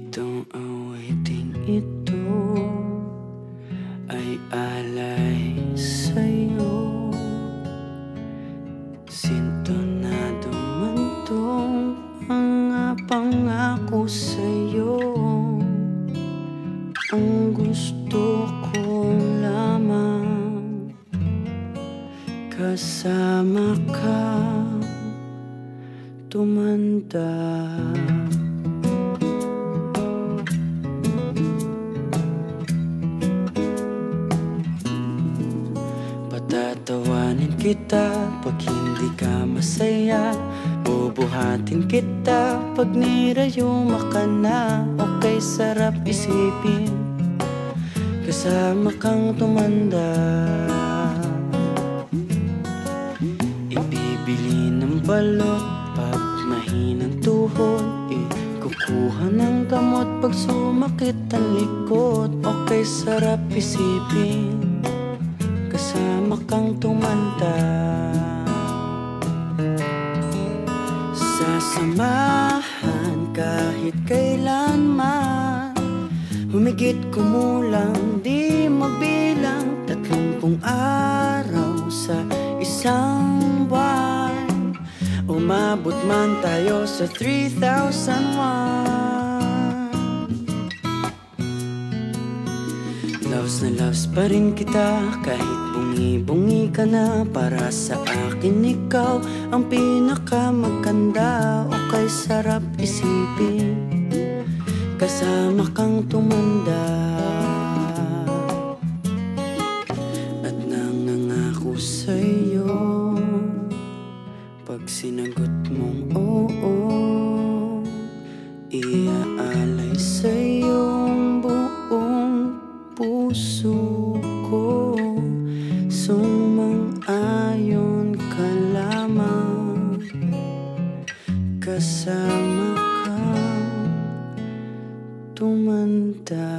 Itong awiting ito ay alay sa'yo. Sintonado man tong mga pangako sa'yo. Ang gusto ko lamang kasama ka tumanda. Patatawanin kita pag hindi ka masaya. Bubuhatin kita pag nirayuma ka na. Okay, sarap isipin kasama kang tumanda. Ibibili ng balot pag mahinang tuhod. Kukuha ng gamot pag sumakit ang likod. Okay, sarap isipin kasama kang tumanda. Sasamahan kahit kailanman. Humigit kumulang di mabilang 30 araw sa isang buwan. Umabot man tayo sa 3,001. Loves na loves pa rin kita kahit bungi-bungi ka na. Para sa akin ikaw ang pinakamaganda. Okay, sarap isipin kasama kang tumanda. At nangangako sa'yo pag sinagot mong oo, iaalay sa'yong buong puso ko. Sumang-ayon ka lamang kasama kang tumanda.